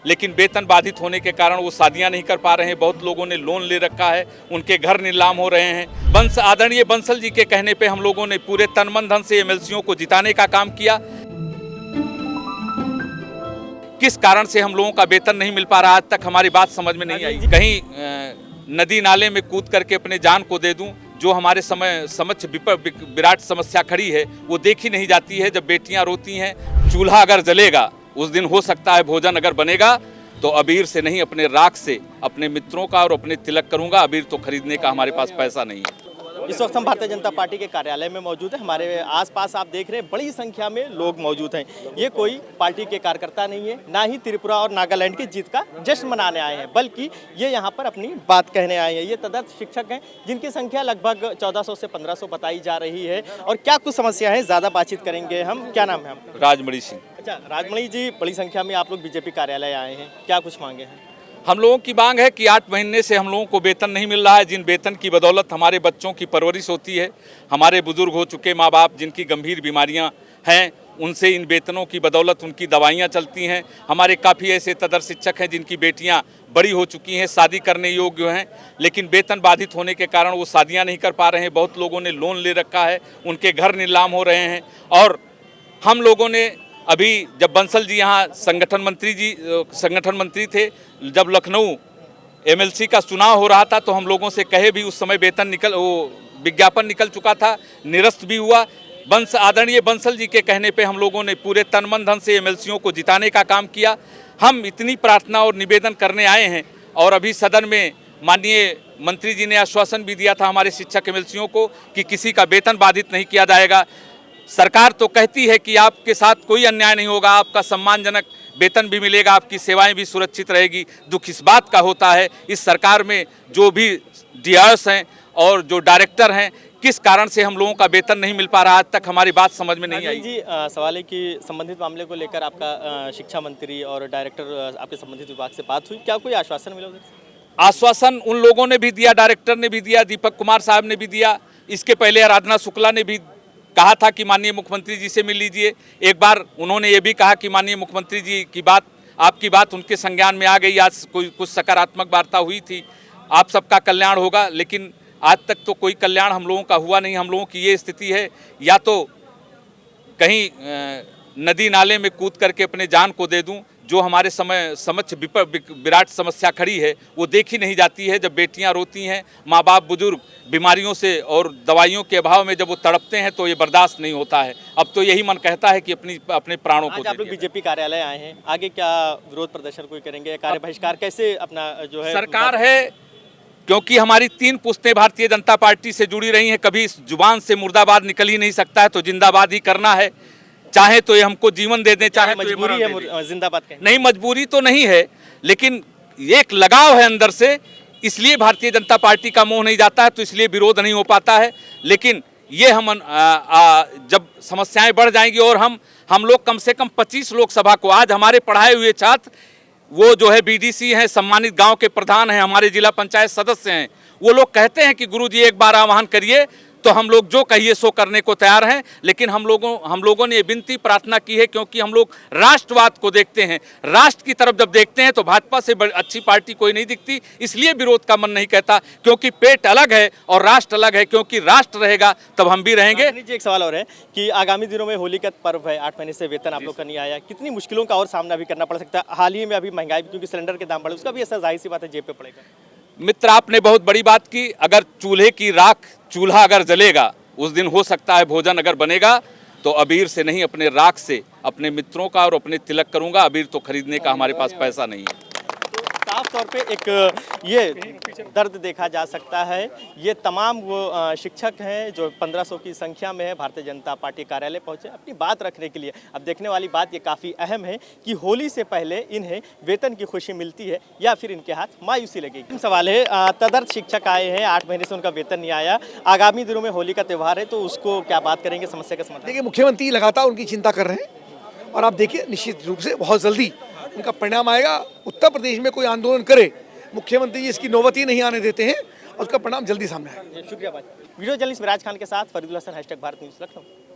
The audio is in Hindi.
लेकिन वेतन बाधित होने के कारण वो शादियां नहीं कर पा रहे हैं। बहुत लोगों ने लोन ले रखा है, उनके घर नीलाम हो रहे हैं। आदरणीय बंसल जी के कहने पे हम लोगों ने पूरे तन मन धन से एमएलसीओं को जिताने का काम किया। किस कारण से हम लोगों का वेतन नहीं मिल पा रहा, आज तक हमारी बात समझ में नहीं आई। कहीं नदी नाले में कूद करके अपने जान को दे दूं, जो हमारे समक्ष विराट समस्या खड़ी है वो देखी नहीं जाती है। जब बेटियां रोती हैं, चूल्हा अगर जलेगा उस दिन हो सकता है भोजन अगर बनेगा तो अबीर से नहीं अपने राख से अपने मित्रों का और अपने तिलक करूंगा। अबीर तो खरीदने का हमारे पास पैसा नहीं है। इस वक्त हम भारतीय जनता पार्टी के कार्यालय में मौजूद है। हमारे आसपास आप देख रहे हैं बड़ी संख्या में लोग मौजूद हैं। ये कोई पार्टी के कार्यकर्ता नहीं है, ना ही त्रिपुरा और नागालैंड की जीत का जश्न मनाने आए हैं, बल्कि ये यहाँ पर अपनी बात कहने आए हैं। ये तदर्थ शिक्षक हैं जिनकी संख्या लगभग 1400 से 1500 बताई जा रही है। और क्या कुछ समस्या है, ज़्यादा बातचीत करेंगे हम। क्या नाम है आपका? राजमणि सिंह। अच्छा राजमणि जी, बड़ी संख्या में आप लोग बीजेपी कार्यालय आए हैं, क्या कुछ मांगे हैं? हम लोगों की मांग है कि 8 महीने से हम लोगों को वेतन नहीं मिल रहा है। जिन वेतन की बदौलत हमारे बच्चों की परवरिश होती है, हमारे बुजुर्ग हो चुके माँ बाप जिनकी गंभीर बीमारियां हैं, उनसे इन वेतनों की बदौलत उनकी दवाइयां चलती हैं। हमारे काफ़ी ऐसे तदर शिक्षक हैं जिनकी बेटियां बड़ी हो चुकी हैं, शादी करने योग्य हैं, लेकिन वेतन बाधित होने के कारण वो शादियाँ नहीं कर पा रहे हैं। बहुत लोगों ने लोन ले रखा है, उनके घर नीलाम हो रहे हैं। और हम लोगों ने अभी जब बंसल जी यहाँ संगठन मंत्री थे, जब लखनऊ एमएलसी का चुनाव हो रहा था तो हम लोगों से कहे भी उस समय विज्ञापन निकल चुका था, निरस्त भी हुआ। आदरणीय बंसल जी के कहने पे हम लोगों ने पूरे तन मन धन से एमएलसीओं को जिताने का काम किया। हम इतनी प्रार्थना और निवेदन करने आए हैं और अभी सदन में माननीय मंत्री जी ने आश्वासन भी दिया था हमारे शिक्षक एमएलसीओं को कि किसी का वेतन बाधित नहीं किया जाएगा। सरकार तो कहती है कि आपके साथ कोई अन्याय नहीं होगा, आपका सम्मानजनक वेतन भी मिलेगा, आपकी सेवाएं भी सुरक्षित रहेगी। दुख इस बात का होता है इस सरकार में जो भी डीआरएस हैं और जो डायरेक्टर हैं, किस कारण से हम लोगों का वेतन नहीं मिल पा रहा, आज तक हमारी बात समझ में नहीं आई। जी सवाल है कि संबंधित मामले को लेकर आपका शिक्षा मंत्री और डायरेक्टर आपके संबंधित विभाग से बात हुई, क्या कोई आश्वासन मिला उधर? आश्वासन उन लोगों ने भी दिया, डायरेक्टर ने भी दिया, दीपक कुमार साहब ने भी दिया। इसके पहले आराधना शुक्ला ने भी कहा था कि माननीय मुख्यमंत्री जी से मिल लीजिए। एक बार उन्होंने ये भी कहा कि माननीय मुख्यमंत्री जी की बात, आपकी बात उनके संज्ञान में आ गई। आज कुछ सकारात्मक वार्ता हुई थी, आप सबका कल्याण होगा, लेकिन आज तक तो कोई कल्याण हम लोगों का हुआ नहीं। हम लोगों की ये स्थिति है, या तो कहीं नदी नाले में कूद करके अपने जान को दे दूं, जो हमारे समक्ष विराट समस्या खड़ी है वो देखी नहीं जाती है। जब बेटियां रोती हैं, माँ बाप बुजुर्ग बीमारियों से और दवाइयों के अभाव में जब वो तड़पते हैं तो ये बर्दाश्त नहीं होता है। अब तो यही मन कहता है कि अपने प्राणों को। आप लोग बीजेपी कार्यालय आए हैं, आगे क्या विरोध प्रदर्शन कोई करेंगे, कार्य बहिष्कार कैसे अपना जो है? सरकार है, क्योंकि हमारी 3 पुश्तें भारतीय जनता पार्टी से जुड़ी रही हैं, कभी इस जुबान से मुर्दाबाद निकल ही नहीं सकता है, तो जिंदाबाद ही करना है। चाहे तो ये हमको जीवन दे दें, चाहे मजबूरी है जिंदाबाद कहें। नहीं, मजबूरी तो नहीं है, लेकिन एक लगाव है अंदर से, इसलिए भारतीय जनता पार्टी का मोह नहीं जाता है, तो इसलिए विरोध नहीं हो पाता है। लेकिन ये हम जब समस्याएं बढ़ जाएंगी और हम लोग कम से कम 25 लोकसभा को, आज हमारे पढ़ाए हुए छात्र, वो जो है बीडीसी हैं, सम्मानित गांव के प्रधान हैं, हमारे जिला पंचायत सदस्य हैं, वो लोग कहते हैं कि गुरुजी एक बार आह्वान करिए तो हम लोग जो कहिए सो करने को तैयार हैं। लेकिन हम लोगों ने विनती प्रार्थना की है, क्योंकि हम लोग राष्ट्रवाद को देखते हैं, राष्ट्र की तरफ जब देखते हैं तो भाजपा से अच्छी पार्टी कोई नहीं दिखती, इसलिए विरोध का मन नहीं कहता, क्योंकि पेट अलग है और राष्ट्र अलग है। क्योंकि राष्ट्र रहेगा तब हम भी रहेंगे। एक सवाल और है कि आगामी दिनों में होली का पर्व है, 8 महीने से वेतन आप लोग का नहीं आया, कितनी मुश्किलों का और सामना भी करना पड़ सकता है? हाल ही में अभी महंगाई, क्योंकि सिलेंडर के दाम बढ़े, उसका भी असर जाहिर सी बात है जेब पे पड़ेगा। मित्र, आपने बहुत बड़ी बात की। अगर चूल्हे की राख, चूल्हा अगर जलेगा उस दिन हो सकता है भोजन अगर बनेगा, तो अबीर से नहीं अपने राख से अपने मित्रों का और अपने तिलक करूंगा। अबीर तो खरीदने का हमारे पास पैसा नहीं है। साफ तौर पे एक ये दर्द देखा जा सकता है। ये तमाम वो शिक्षक हैं जो 1500 की संख्या में है, भारतीय जनता पार्टी कार्यालय पहुंचे अपनी बात रखने के लिए। अब देखने वाली बात ये काफ़ी अहम है कि होली से पहले इन्हें वेतन की खुशी मिलती है या फिर इनके हाथ मायूसी लगेगी। सवाल है, तदर्थ शिक्षक आए हैं, 8 महीने से उनका वेतन नहीं आया, आगामी दिनों में होली का त्यौहार है, तो उसको क्या बात करेंगे, समस्या का समाधान? देखिए, मुख्यमंत्री लगातार उनकी चिंता कर रहे हैं और आप देखिए निश्चित रूप से बहुत जल्दी उनका परिणाम आएगा। उत्तर प्रदेश में कोई आंदोलन करे, मुख्यमंत्री जी इसकी नौबत ही नहीं आने देते हैं और उसका परिणाम जल्दी सामने आएगा। शुक्रिया भाई। वीडियो जर्नलिस्ट विराज खान के साथ फरीदुल हसन, #भारत न्यूज़, लखनऊ।